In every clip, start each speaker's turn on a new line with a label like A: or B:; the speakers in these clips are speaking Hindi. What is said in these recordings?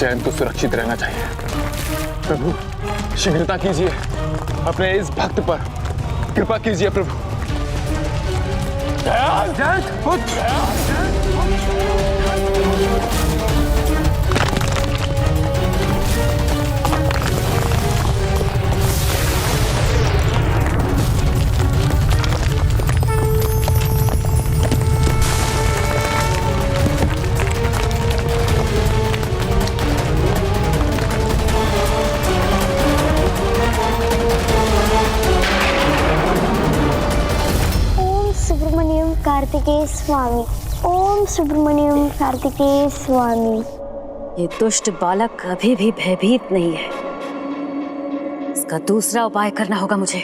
A: जयंत को सुरक्षित रहना चाहिए। प्रभु शीघ्रता कीजिए, अपने इस भक्त पर कृपा कीजिए प्रभु। जयंत पुत्र।
B: कार्तिकेय स्वामी, ओम सुब्रमण्यम कार्तिकेय स्वामी।
C: ये दुष्ट बालक अभी भी भयभीत नहीं है। इसका दूसरा उपाय करना होगा मुझे।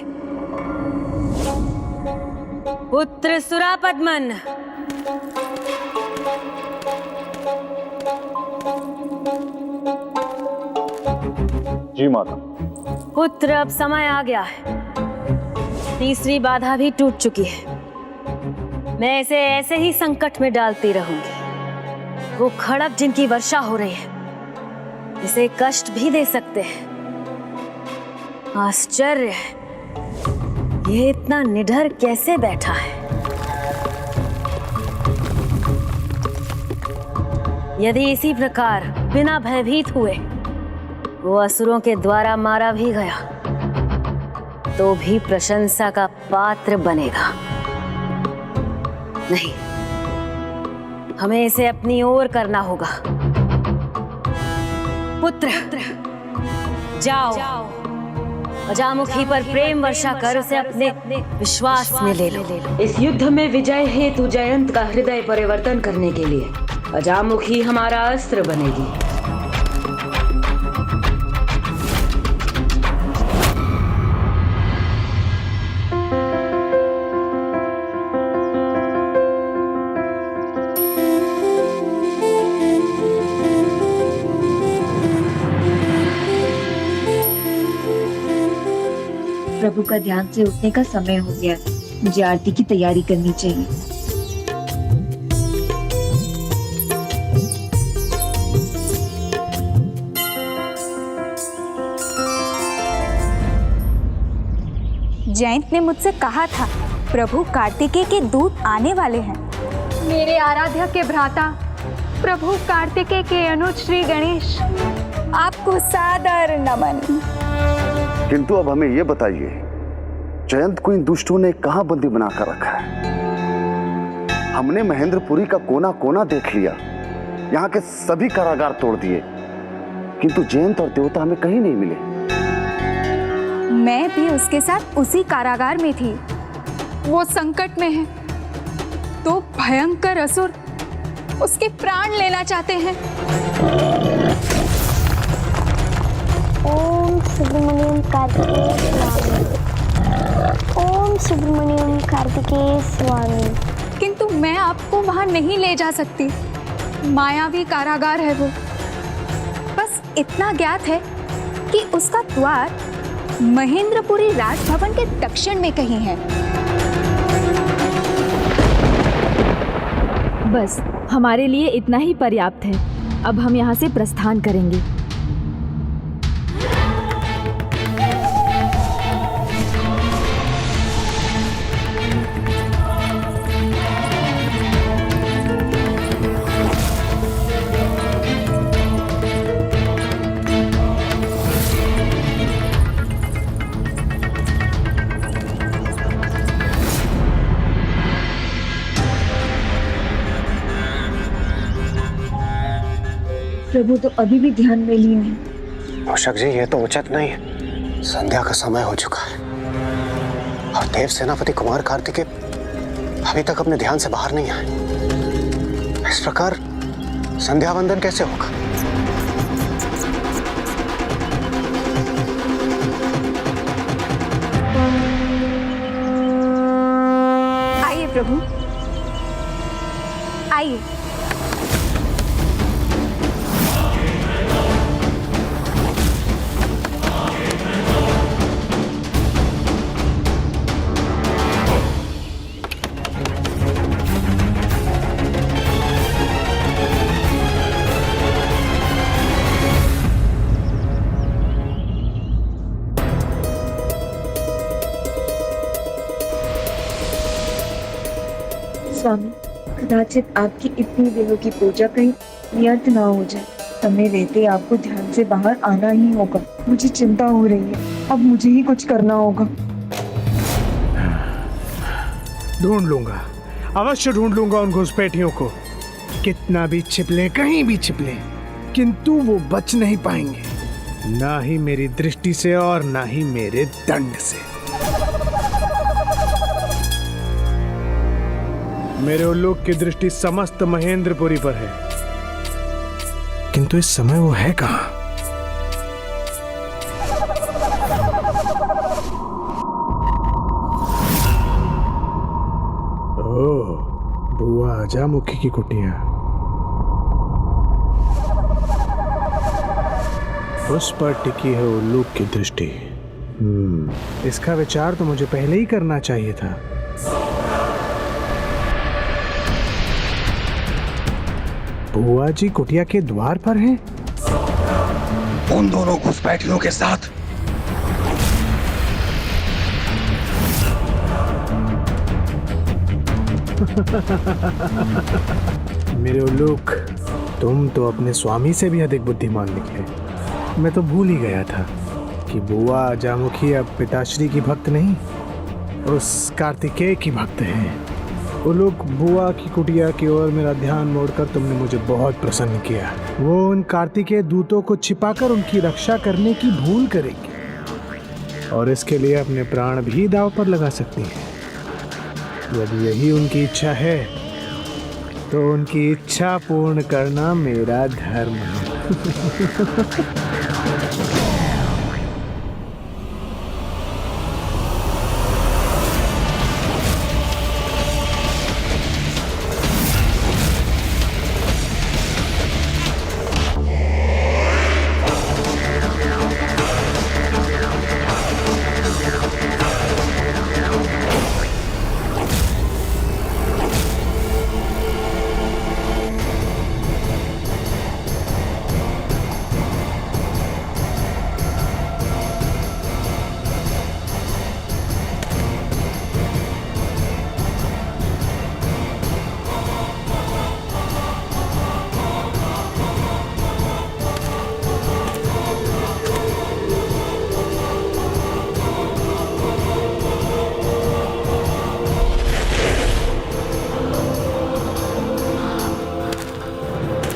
C: पुत्र सुरापद्मन,
A: जी माता।
C: पुत्र, अब समय आ गया है। तीसरी बाधा भी टूट चुकी है। मैं इसे ऐसे ही संकट में डालती रहूंगी। वो खड़क जिनकी वर्षा हो रही है, इसे कष्ट भी दे सकते हैं। आश्चर्य है, ये इतना निडर कैसे बैठा है। यदि इसी प्रकार बिना भयभीत हुए वो असुरों के द्वारा मारा भी गया तो भी प्रशंसा का पात्र बनेगा। नहीं, हमें इसे अपनी ओर करना होगा। पुत्र, जाओ, अजामुखी पर प्रेम वर्षा कर उसे अपने विश्वास में ले लो।
D: इस युद्ध में विजय हेतु जयंत का हृदय परिवर्तन करने के लिए अजामुखी हमारा अस्त्र बनेगी।
E: प्रभु का ध्यान से उठने का समय हो गया। मुझे आरती की तैयारी करनी चाहिए।
F: जयंत ने मुझसे कहा था प्रभु कार्तिकेय के दूत आने वाले हैं।
G: मेरे आराध्य के भ्राता प्रभु कार्तिकेय के अनुज श्री गणेश,
F: आपको सादर नमन।
H: किंतु अब हमें यह बताइए, जयंत को इन दुष्टों ने कहां बंदी बनाकर रखा है? हमने महेंद्रपुरी का कोना कोना देख लिया, यहाँ के सभी कारागार तोड़ दिए, किंतु जयंत और देवता हमें कहीं नहीं मिले।
F: मैं भी उसके साथ उसी कारागार में थी।
G: वो संकट में है तो भयंकर असुर उसके प्राण लेना चाहते हैं।
B: ओम सुब्रमण्यम कार्तिकेय स्वामी, ओम सुब्रमण्यम कार्तिकेय स्वामी।
G: किंतु मैं आपको वहां नहीं ले जा सकती। मायावी कारागार है वो।
F: बस इतना ज्ञात है कि उसका द्वार महेंद्रपुरी राजभवन के दक्षिण में कहीं है।
E: बस हमारे लिए इतना ही पर्याप्त है। अब हम यहाँ से प्रस्थान करेंगे। प्रभु तो अभी भी ध्यान में लिए हैं।
I: मूषक जी, ये तो उचित नहीं है। संध्या का समय हो चुका है और देव सेनापति कुमार कार्तिकेय अभी तक अपने ध्यान से बाहर नहीं आए। इस प्रकार संध्या वंदन कैसे होगा?
F: आइए प्रभु, आइए।
E: स्वामी, कदाचित आपकी इतनी दिनों की पूजा कहीं व्यर्थ ना हो जाए। समय रहते आपको ध्यान से बाहर आना ही होगा। मुझे चिंता हो रही है, अब मुझे ही कुछ करना होगा।
J: ढूंढ लूंगा, अवश्य ढूंढ लूंगा उन घुसपैठियों को। कितना भी छिपले, कहीं भी छिपले, किंतु वो बच नहीं पाएंगे, ना ही मेरी दृष्टि से और ना ही मेरे दंड से। मेरे उल्लूक की दृष्टि समस्त महेंद्रपुरी पर है, किंतु इस समय वो है कहां? ओह, बुआ अजामुखी की कुटिया। उस पर टिकी है उल्लूक की दृष्टि। इसका विचार तो मुझे पहले ही करना चाहिए था। बुआ जी कुटिया के द्वार पर हैं?
K: उन दोनों घुसपैठियों के साथ।
J: मेरे उल्लूक, तुम तो अपने स्वामी से भी अधिक बुद्धिमान निकले। मैं तो भूल ही गया था कि बुआ अजामुखी अब पिताश्री की भक्त नहीं, उस कार्तिकेय की भक्त है। उल्लूक, बुआ की कुटिया की ओर मेरा ध्यान मोड़कर तुमने मुझे बहुत प्रसन्न किया। वो उन कार्तिकेय दूतों को छिपाकर उनकी रक्षा करने की भूल करेगी और इसके लिए अपने प्राण भी दांव पर लगा सकती है। यदि यही उनकी इच्छा है तो उनकी इच्छा पूर्ण करना मेरा धर्म है।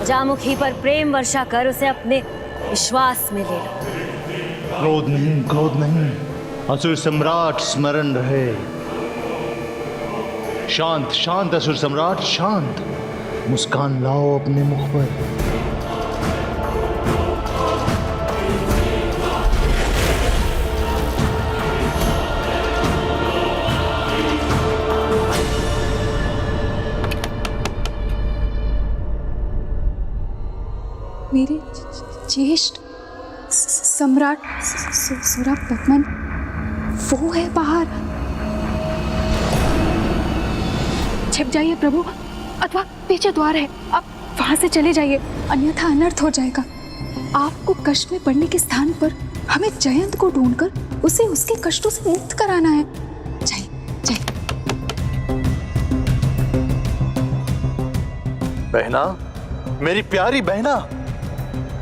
C: अजामुखी पर प्रेम वर्षा कर उसे अपने विश्वास में ले लो।
K: क्रोध नहीं, क्रोध नहीं, असुर सम्राट स्मरण रहे। शांत शांत असुर सम्राट, शांत। मुस्कान लाओ अपने मुख पर।
G: मेरे ज्येष्ठ सम्राट सुरापद्मन वो है बाहर। छिप जाइए प्रभु, अथवा पीछे द्वार है, आप वहां से चले जाइए, अन्यथा अनर्थ हो जाएगा। आपको कष्ट में पड़ने के स्थान पर हमें जयंत को ढूंढकर उसे उसके कष्टों से मुक्त कराना है। जाइए जाइए।
K: बहना, मेरी प्यारी बहना,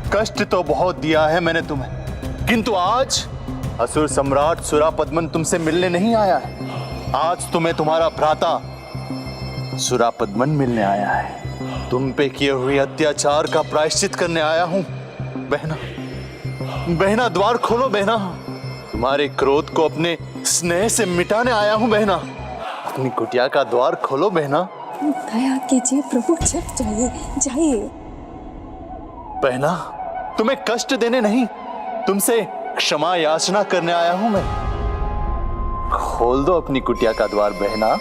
K: कष्ट तो बहुत दिया है मैंने तुम्हें, किंतु आज असुर सम्राट सुरापद्मन तुमसे मिलने नहीं आया है। आज तुम्हें तुम्हारा भ्राता सुरापद्मन मिलने आया है। तुम पे किए हुए अत्याचार का प्रायश्चित करने आया हूं। बहना, बहना द्वार खोलो बहना। तुम्हारे क्रोध को अपने स्नेह से मिटाने आया हूं बहना। अपनी कुटिया का द्वार खोलो बहना।
G: दया कीजिए प्रभु, छिप जाइए, जाइए।
K: बहना, तुम्हें कष्ट देने नहीं, तुमसे क्षमा याचना करने आया हूं मैं। खोल दो अपनी कुटिया का द्वार बहना।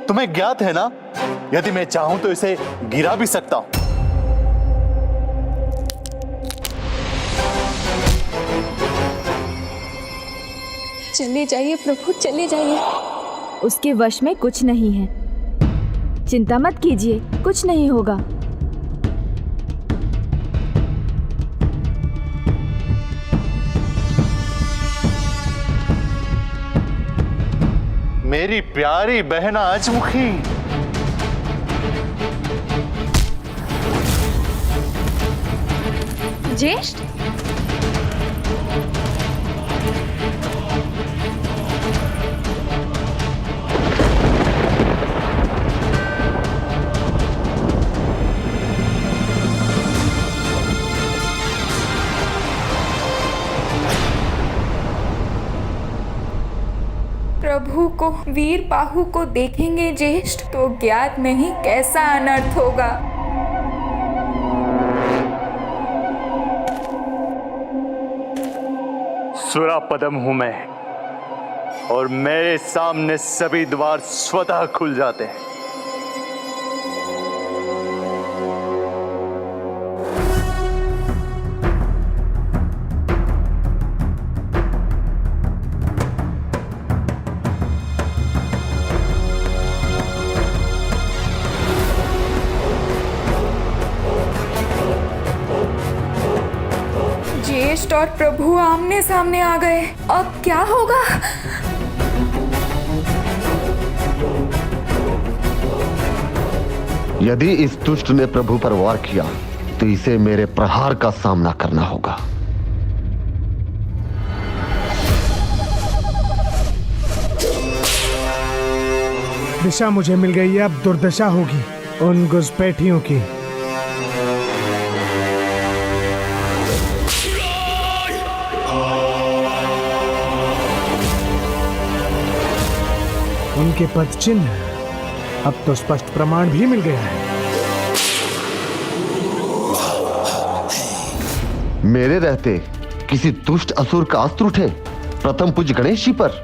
K: तुम्हें ज्ञात है ना, यदि मैं चाहूं तो इसे गिरा भी सकता हूं।
G: चले जाइए प्रभु, चले जाइए।
L: उसके वश में कुछ नहीं है, चिंता मत कीजिए, कुछ नहीं होगा।
K: मेरी प्यारी बहना अजमुखी।
G: ज्येष्ठ,
F: प्रभु को, वीर बाहु को देखेंगे ज्येष्ठ तो ज्ञात नहीं कैसा अनर्थ होगा।
K: सुरापदम हूं मैं और मेरे सामने सभी द्वार स्वतः खुल जाते हैं।
F: ज्येष्ठ और प्रभु आमने सामने आ गए, अब क्या होगा?
H: यदि इस दुष्ट ने प्रभु पर वार किया तो इसे मेरे प्रहार का सामना करना होगा।
J: दिशा मुझे मिल गई है, अब दुर्दशा होगी उन घुसपैठियों की। उनके पद चिन्ह अब तो स्पष्ट प्रमाण भी मिल गया है।
H: मेरे रहते किसी दुष्ट असुर का अस्त्र उठे प्रथम पूज्य गणेश जी पर,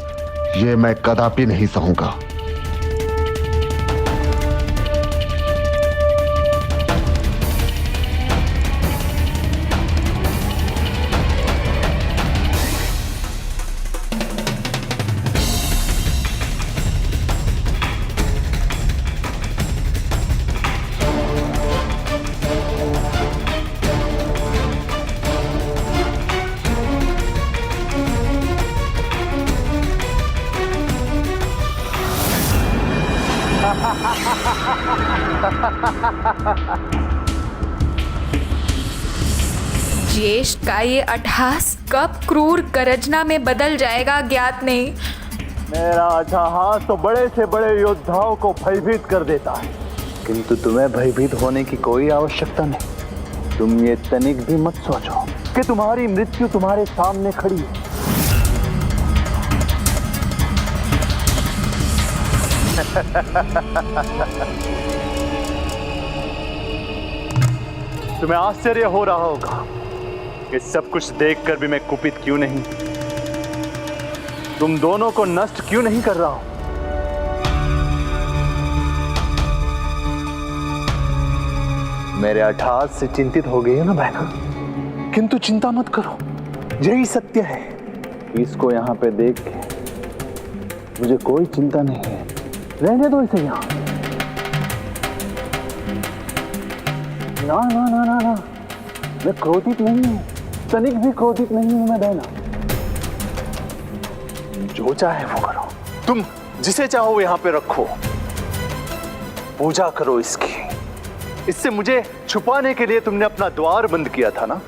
H: यह मैं कदापि नहीं सहूंगा।
F: ज्येष्ठ का ये अट्टहास कब क्रूर गर्जना में बदल जाएगा ज्ञात नहीं।
K: मेरा अट्टहास तो बड़े से बड़े योद्धाओं को भयभीत कर देता है, किंतु तुम्हें भयभीत होने की कोई आवश्यकता नहीं। तुम ये तनिक भी मत सोचो कि तुम्हारी मृत्यु तुम्हारे सामने खड़ी है। तुम्हें आश्चर्य हो रहा होगा कि सब कुछ देखकर भी मैं कुपित क्यों नहीं, तुम दोनों को नष्ट क्यों नहीं कर रहा हूं। मेरे अट्टहास से चिंतित हो गई है ना बहना, किंतु चिंता मत करो, यही सत्य है। इसको यहाँ पे देख के मुझे कोई चिंता नहीं है, रहने दो इसे यहाँ। ना ना ना ना ना, मैं क्रोधित नहीं हूं, तनिक भी क्रोधित नहीं हूं मैं बहना। जो चाहे वो करो, तुम जिसे चाहो यहाँ पे रखो, पूजा करो इसकी। इससे मुझे छुपाने के लिए तुमने अपना द्वार बंद किया था ना,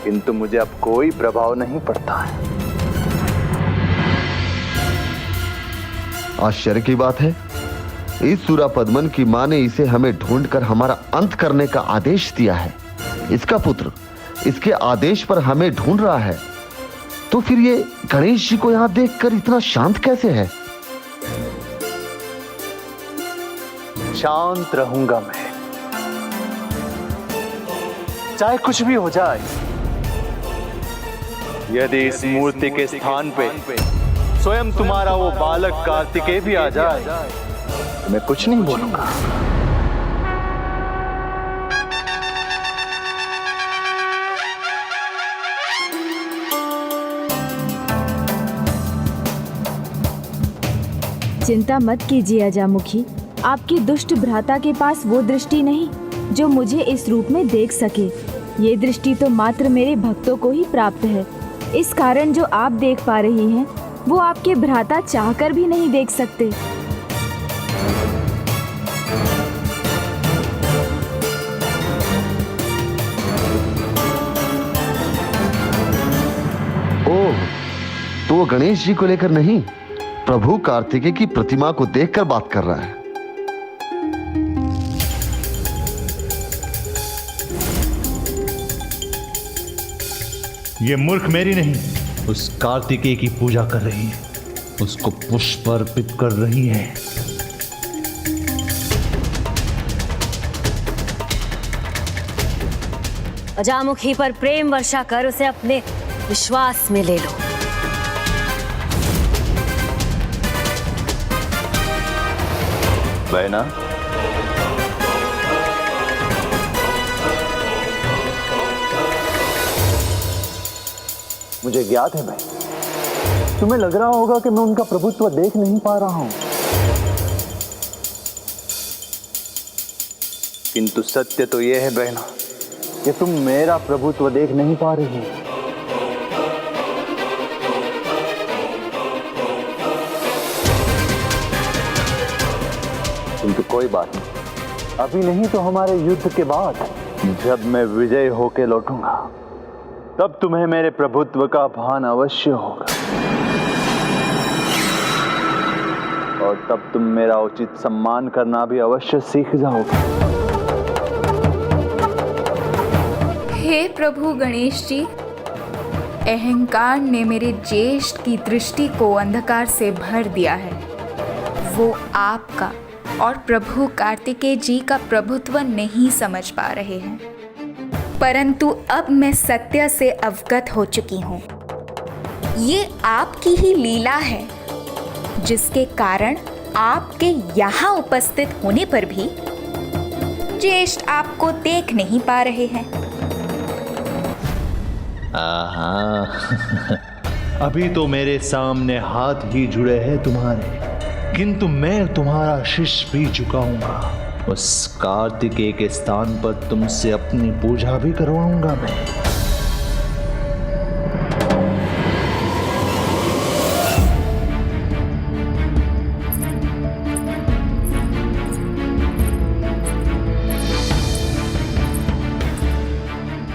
K: किंतु मुझे अब कोई प्रभाव नहीं पड़ता है।
H: आश्चर्य की बात है, इस सुरापद्मन की मां ने इसे हमें ढूंढकर हमारा अंत करने का आदेश दिया है। इसका पुत्र इसके आदेश पर हमें ढूंढ रहा है, तो फिर ये गणेश जी को यहां देखकर इतना शांत कैसे है?
K: शांत रहूंगा मैं, चाहे कुछ भी हो जाए। यदि इस मूर्ति के स्थान पे स्वयं तुम्हारा वो बालक कार्तिकेय भी आ जाए, मैं कुछ नहीं बोलूंगा।
L: चिंता मत कीजिए अजामुखी, आपके दुष्ट भ्राता के पास वो दृष्टि नहीं जो मुझे इस रूप में देख सके। ये दृष्टि तो मात्र मेरे भक्तों को ही प्राप्त है। इस कारण जो आप देख पा रही हैं वो आपके भ्राता चाहकर भी नहीं देख सकते।
H: ओह, तो वो गणेश जी को लेकर नहीं, प्रभु कार्तिकेय की प्रतिमा को देखकर बात कर रहा है।
K: ये मूर्ख मेरी नहीं, उस कार्तिकेय की पूजा कर रही है, उसको पुष्प अर्पित कर रही है।
C: अजामुखी पर प्रेम वर्षा कर उसे अपने विश्वास में ले लो।
K: बहना,
M: मुझे ज्ञात है भाई, तुम्हें लग रहा होगा कि मैं उनका प्रभुत्व देख नहीं पा रहा हूं,
K: किंतु सत्य तो यह है बहना
M: कि तुम मेरा प्रभुत्व देख नहीं पा रही हो। किंतु कोई बात नहीं, अभी नहीं तो हमारे युद्ध के बाद जब मैं विजय होके लौटूंगा, तब तुम्हें मेरे प्रभुत्व का भान अवश्य होगा और तब तुम मेरा उचित सम्मान करना भी अवश्य सीख जाओगे।
F: हे प्रभु गणेश जी, अहंकार ने मेरे ज्येष्ठ की दृष्टि को अंधकार से भर दिया है। वो आपका और प्रभु कार्तिकेय जी का प्रभुत्व नहीं समझ पा रहे हैं, परंतु अब मैं सत्य से अवगत हो चुकी हूँ। ये आपकी ही लीला है, जिसके कारण आपके यहाँ उपस्थित होने पर भी ज्येष्ठ आपको देख नहीं पा रहे हैं।
K: अभी तो मेरे सामने हाथ ही जुड़े हैं तुम्हारे, किंतु मैं तुम्हारा शीश भी झुकाऊंगा। उस कार्तिकेय के स्थान पर तुमसे अपनी पूजा भी करवाऊंगा मैं।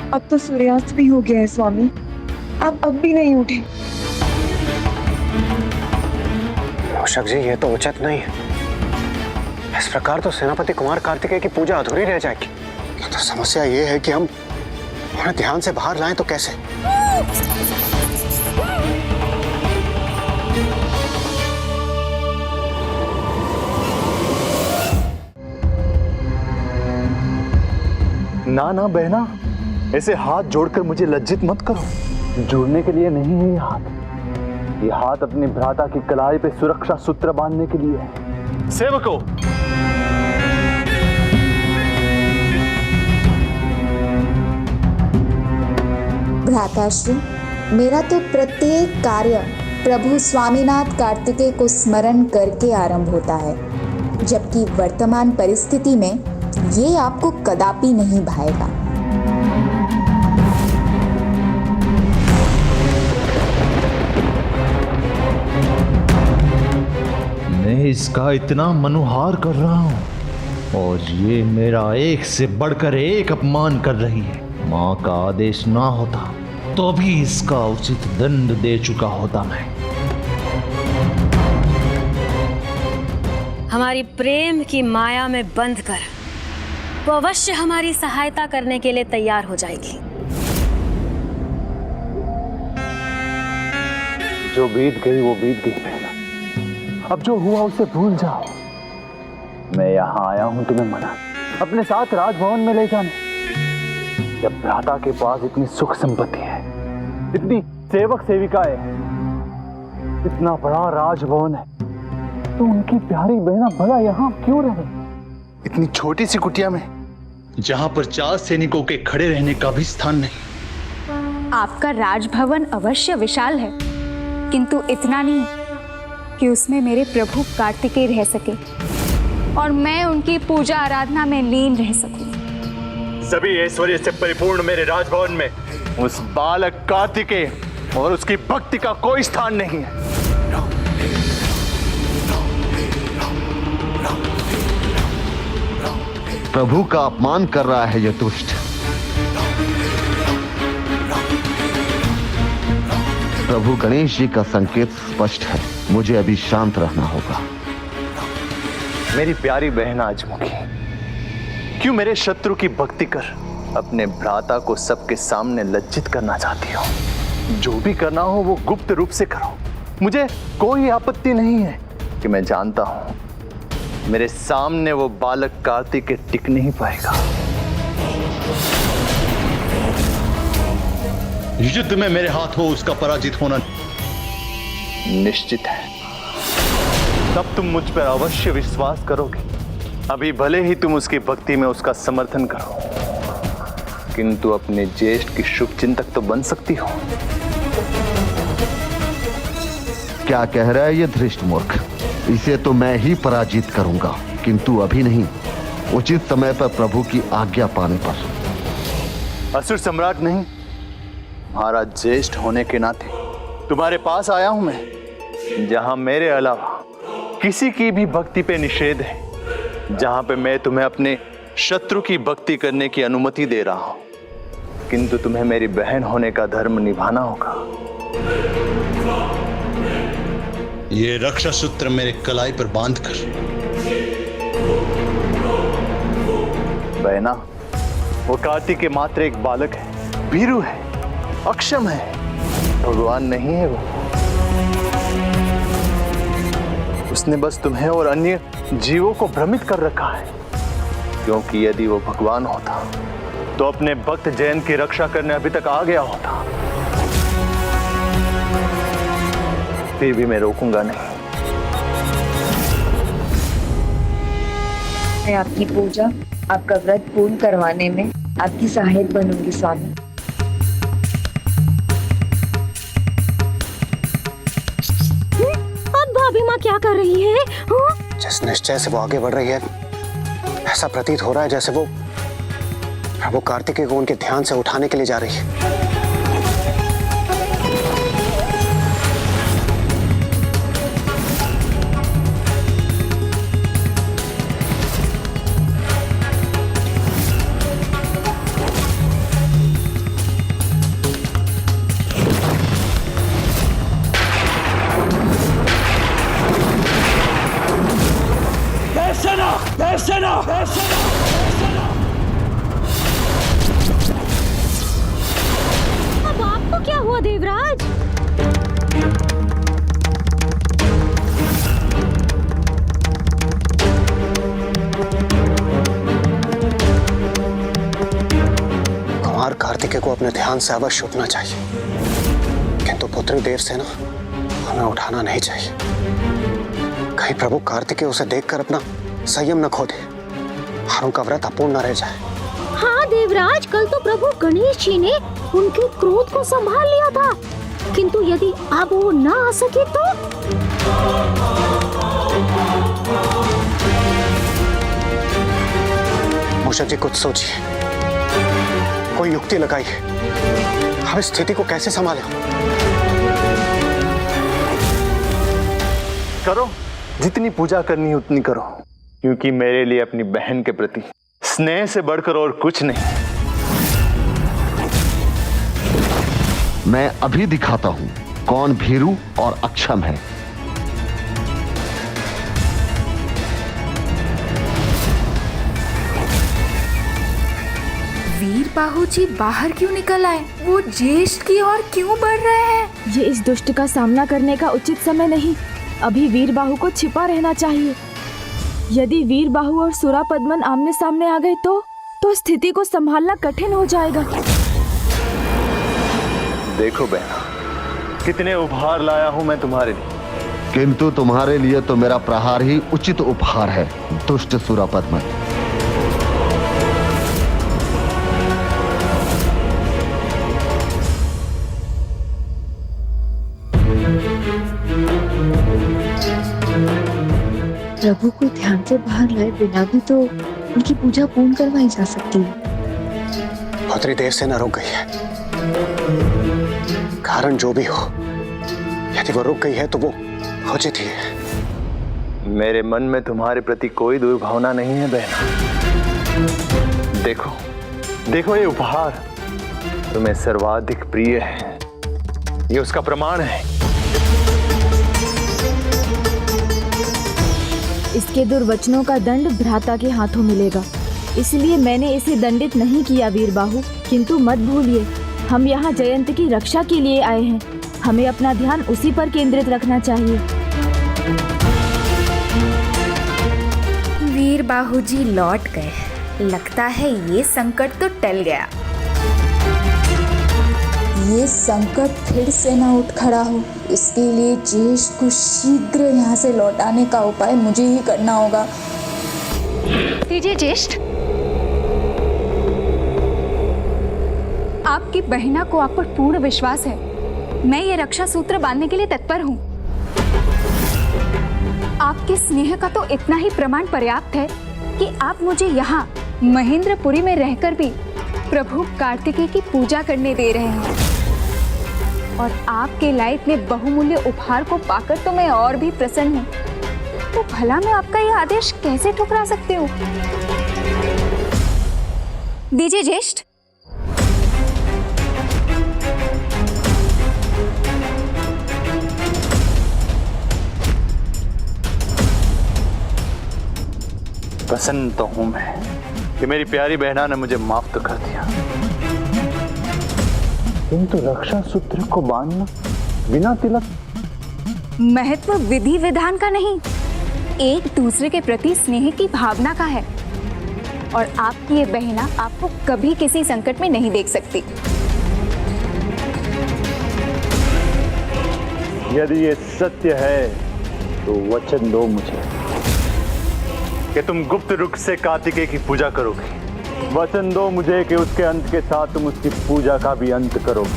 E: अब तो सूर्यास्त भी हो गया है स्वामी, आप अब भी नहीं उठे।
I: मूषक जी, ये तो उचित नहीं है। इस प्रकार तो सेनापति कुमार कार्तिकेय की पूजा अधूरी रह जाएगी। तो समस्या ये है कि हम उन्हें ध्यान से बाहर लाएं तो कैसे?
K: ना ना बहना, ऐसे हाथ जोड़कर मुझे लज्जित मत करो।
M: जुड़ने के लिए नहीं है ये हाथ अपने भ्राता की कलाई पे सुरक्षा सूत्र बांधने के लिए है।
K: सेवकों,
F: भ्राताश्री, मेरा तो प्रत्येक कार्य प्रभु स्वामीनाथ कार्तिकेय को स्मरण करके आरंभ होता है, जबकि वर्तमान परिस्थिति में ये आपको कदापि नहीं भाएगा।
K: मैं इसका इतना मनुहार कर रहा हूं और ये मेरा एक से बढ़कर एक अपमान कर रही है। माँ का आदेश ना होता तो भी इसका उचित दंड दे चुका होता मैं।
C: हमारी प्रेम की माया में बंध कर वो अवश्य हमारी सहायता करने के लिए तैयार हो जाएगी।
M: जो बीत गई वो बीत गई बहना, अब जो हुआ उसे भूल जाओ। मैं यहाँ आया हूँ तुम्हें मनाने, अपने साथ राजभवन में ले जाने। जब भ्राता के पास इतनी सुख संपत्ति है, इतनी सेवक सेविकाएं, इतना बड़ा राजभवन है, तो उनकी प्यारी बहना भला यहाँ क्यों रहे?
K: इतनी छोटी सी कुटिया में जहां पर 4 सैनिकों के खड़े रहने का भी स्थान नहीं।
F: आपका राजभवन अवश्य विशाल है, किंतु इतना नहीं कि उसमें मेरे प्रभु कार्तिकेय रह सके और मैं उनकी पूजा आराधना में लीन रह सकूं।
K: सभी ऐश्वर्य से परिपूर्ण मेरे राजभवन में उस बालक कार्तिकेय और उसकी भक्ति का कोई स्थान नहीं है।
H: प्रभु का अपमान कर रहा है यह दुष्ट। प्रभु गणेश जी का संकेत स्पष्ट है, मुझे अभी शांत रहना होगा।
K: मेरी प्यारी बहन आजमुखी, क्यों मेरे शत्रु की भक्ति कर अपने भ्राता को सबके सामने लज्जित करना चाहती हो? जो भी करना हो वो गुप्त रूप से करो, मुझे कोई आपत्ति नहीं है। कि मैं जानता हूं मेरे सामने वो बालक कार्तिक टिक नहीं पाएगा। युद्ध में मेरे हाथों उसका पराजित होना निश्चित है। तब तुम मुझ पर अवश्य विश्वास करोगे। अभी भले ही तुम उसकी भक्ति में उसका समर्थन करो, किंतु अपने ज्येष्ठ की शुभ चिंतक तो बन सकती हो।
H: क्या कह रहा है ये धृष्ट मूर्ख? इसे तो मैं ही पराजित करूंगा, किंतु अभी नहीं, उचित समय पर प्रभु की आज्ञा पाने पर।
K: असुर सम्राट नहीं, महाराज ज्येष्ठ होने के नाते तुम्हारे पास आया हूं मैं, जहां मेरे अलावा किसी की भी भक्ति पे निषेध है, जहां पे मैं तुम्हें अपने शत्रु की भक्ति करने की अनुमति दे रहा हूं, किंतु तुम्हें मेरी बहन होने का धर्म निभाना होगा।
N: ये रक्षा सूत्र मेरे कलाई पर बांधकर।
K: बहना, वो कार्तिक के मात्र एक बालक है, भीरू है, अक्षम है, भगवान नहीं है वो। उसने बस तुम्हें और अन्य जीवों को भ्रमित कर रखा है, क्योंकि यदि वो भगवान होता तो अपने भक्त जयंत की रक्षा करने अभी तक आ गया होता। फिर भी मैं रोकूंगा नहीं।
E: मैं आपकी पूजा, आपका व्रत पूर्ण करवाने में आपकी सहायक बनूंगी स्वामी।
C: अब भाभी माँ क्या कर रही है?
I: जिस निश्चय से वो आगे बढ़ रही है, ऐसा प्रतीत हो रहा है जैसे वो प्रभु कार्तिकेय को उनके ध्यान से उठाने के लिए जा रही है।
C: अब आपको क्या हुआ देवराज?
I: कुमार कार्तिकेय को अपने ध्यान से अवश्य उठना चाहिए, किंतु पुत्री देवसेना हमें उठाना नहीं चाहिए। कहीं प्रभु कार्तिकेय उसे देखकर अपना संयम न खो दे और उनका व्रत अपूर्ण न रह जाए।
C: हाँ देवराज, कल तो प्रभु गणेश जी ने उनके क्रोध को संभाल लिया था, किंतु यदि अब वो न आ सके तो?
I: मूषक जी, कुछ सोचिए, कोई युक्ति लगाइए। हम इस स्थिति को कैसे संभालें?
K: करो, जितनी पूजा करनी है उतनी करो, क्योंकि मेरे लिए अपनी बहन के प्रति स्नेह से बढ़कर और कुछ नहीं।
H: मैं अभी दिखाता हूं कौन भीरू और अक्षम है।
F: वीर बाहु जी बाहर क्यों निकल आए? वो ज्येष्ठ की ओर क्यों बढ़ रहे हैं?
L: ये इस दुष्ट का सामना करने का उचित समय नहीं। अभी वीर बाहु को छिपा रहना चाहिए। यदि वीर बाहु और सुरापद्मन आमने सामने आ गए तो स्थिति को संभालना कठिन हो जाएगा।
K: देखो बहना, कितने उपहार लाया हूं मैं तुम्हारे लिए,
H: किंतु तुम्हारे लिए तो मेरा प्रहार ही उचित उपहार है, दुष्ट सुरापद्मन।
E: प्रभु को ध्यान से बाहर लाए बिना भी तो उनकी पूजा पूर्ण करवाई जा सकती है।
I: पुत्री देवसेना रुक गई है। कारण जो भी हो, यदि वो रुक गई है तो वो उचित ही है।
K: मेरे मन में तुम्हारे प्रति कोई दुर्भावना नहीं है बहना। देखो देखो, ये उपहार तुम्हें सर्वाधिक प्रिय है, ये उसका प्रमाण है।
L: इसके दुर्वचनों का दंड भ्राता के हाथों मिलेगा, इसलिए मैंने इसे दंडित नहीं किया वीरबाहु। किंतु मत भूलिए, हम यहाँ जयंत की रक्षा के लिए आए हैं, हमें अपना ध्यान उसी पर केंद्रित रखना चाहिए।
F: वीरबाहु जी लौट गए, लगता है ये संकट तो टल गया।
G: ये संकट फिर से ना उठ खड़ा हो, इसके लिए ज्येष्ठ को शीघ्र यहाँ से लौटाने का उपाय मुझे ही करना होगा।
O: दीजिए ज्येष्ठ, आपकी बहना को आप पर पूर्ण विश्वास है। मैं ये रक्षा सूत्र बांधने के लिए तत्पर हूँ। आपके स्नेह का तो इतना ही प्रमाण पर्याप्त है कि आप मुझे यहाँ महेंद्रपुरी में रहकर भी प्रभु कार्तिकेय की पूजा करने दे रहे हैं, और आपके लाए इतने बहुमूल्य उपहार को पाकर तो मैं और भी प्रसन्न हूँ। तो भला मैं आपका यह आदेश कैसे ठुकरा सकती हूँ? दीजिए ज्येष्ठ।
K: प्रसन्न तो हूं मैं कि मेरी प्यारी बहना ने मुझे माफ तो कर दिया, किंतु रक्षा सूत्र को बांधना बिना तिलक।
O: महत्व विधि विधान का नहीं, एक दूसरे के प्रति स्नेह की भावना का है, और आपकी ये बहना आपको कभी किसी संकट में नहीं देख सकती।
K: यदि ये सत्य है तो वचन दो मुझे कि तुम गुप्त रूप से कार्तिकेय की पूजा करोगे। वचन दो मुझे कि उसके अंत के साथ तुम उसकी पूजा का भी अंत करोगे।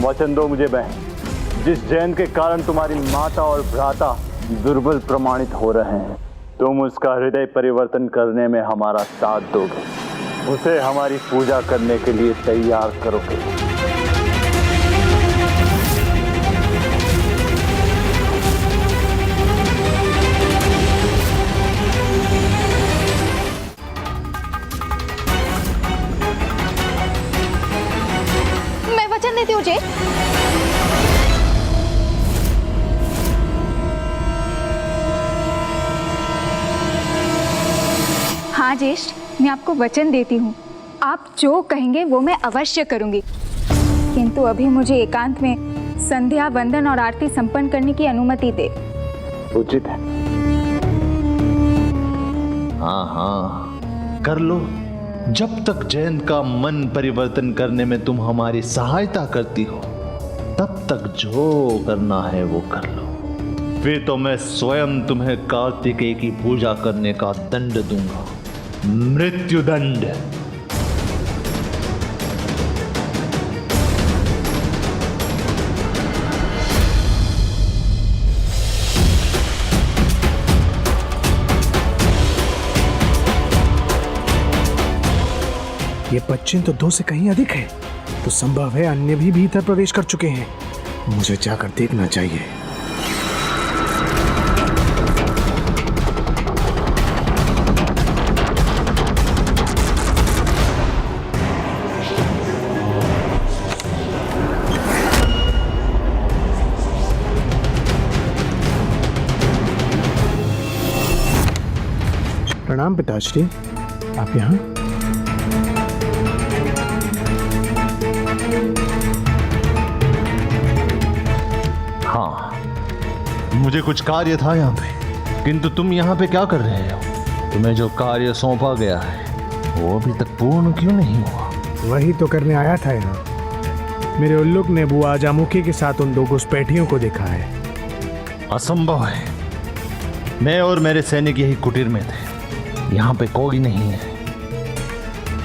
K: वचन दो मुझे बहन, जिस जयंत के कारण तुम्हारी माता और भ्राता दुर्बल प्रमाणित हो रहे हैं, तुम उसका हृदय परिवर्तन करने में हमारा साथ दोगे, उसे हमारी पूजा करने के लिए तैयार करोगे।
O: देती हूँ ज्येष्ठ। हाँ ज्येष्ठ, मैं आपको वचन देती हूँ, आप जो कहेंगे वो मैं अवश्य करूंगी, किंतु अभी मुझे एकांत में संध्या वंदन और आरती संपन्न करने की अनुमति दे।
K: उचित है।
N: हाँ हाँ, कर लो। जब तक जयंत का मन परिवर्तन करने में तुम हमारी सहायता करती हो, तब तक जो करना है वो कर लो। फिर तो मैं स्वयं तुम्हें कार्तिकेय की पूजा करने का दंड दूंगा, मृत्यु दंड।
J: ये बच्चे तो 2 से कहीं अधिक है, तो संभव है अन्य भी भीतर प्रवेश कर चुके हैं। मुझे जाकर देखना चाहिए। प्रणाम पिताश्री, आप यहाँ?
N: मुझे कुछ कार्य था यहाँ पे, किंतु तुम यहाँ पे क्या कर रहे हो? तुम्हें जो कार्य सौंपा गया है वो अभी तक पूर्ण क्यों नहीं हुआ?
J: वही तो करने आया था यहाँ। मेरे उल्लुक ने बुआ जामुखी के साथ उन 2 घुसपैठियों को देखा है।
N: असंभव है, मैं और मेरे सैनिक यही कुटीर में थे, यहाँ पे कोई नहीं है।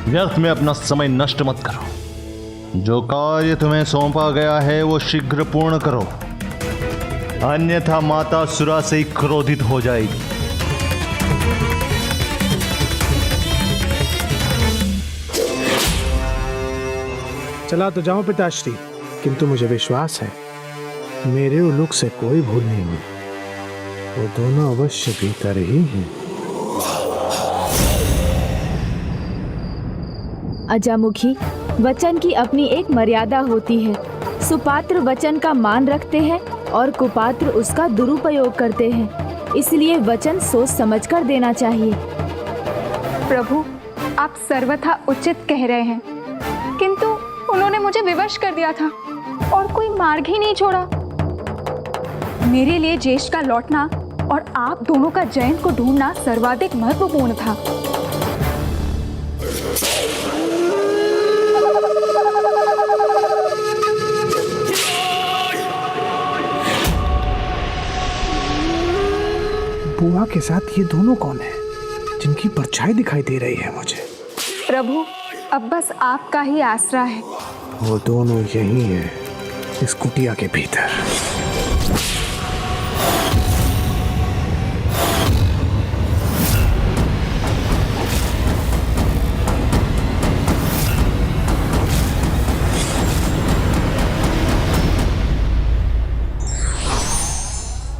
N: व्यर्थ में अपना समय नष्ट मत करो। जो कार्य तुम्हें सौंपा गया है वो शीघ्र पूर्ण करो, अन्यथा माता सुरा से ही क्रोधित हो जाएगी।
J: चला तो जाऊं पिताश्री, किंतु मुझे विश्वास है मेरे उल्लुक से कोई भूल नहीं हुई। वो दोनों अवश्य भीतर ही हैं।
L: अजामुखी, वचन की अपनी एक मर्यादा होती है। सुपात्र वचन का मान रखते हैं और कुपात्र उसका दुरुपयोग करते हैं। इसलिए वचन सोच समझकर देना चाहिए।
O: प्रभु, आप सर्वथा उचित कह रहे हैं, किंतु उन्होंने मुझे विवश कर दिया था और कोई मार्ग ही नहीं छोड़ा। मेरे लिए ज्येष्ठ का लौटना और आप दोनों का जयंत को ढूंढना सर्वाधिक महत्वपूर्ण था।
J: बुआ के साथ ये दोनों कौन है जिनकी परछाई दिखाई दे रही है मुझे?
O: प्रभु, अब बस आपका ही आसरा है।
J: वो दोनों यही हैं, इस कुटिया के भीतर।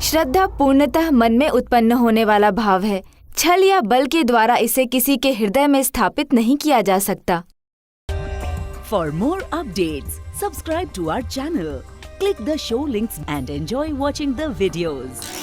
L: श्रद्धा पूर्णतः मन में उत्पन्न होने वाला भाव है। छल या बल के द्वारा इसे किसी के हृदय में स्थापित नहीं किया जा सकता।
P: For more updates, subscribe to our channel, click the show links and enjoy watching the videos.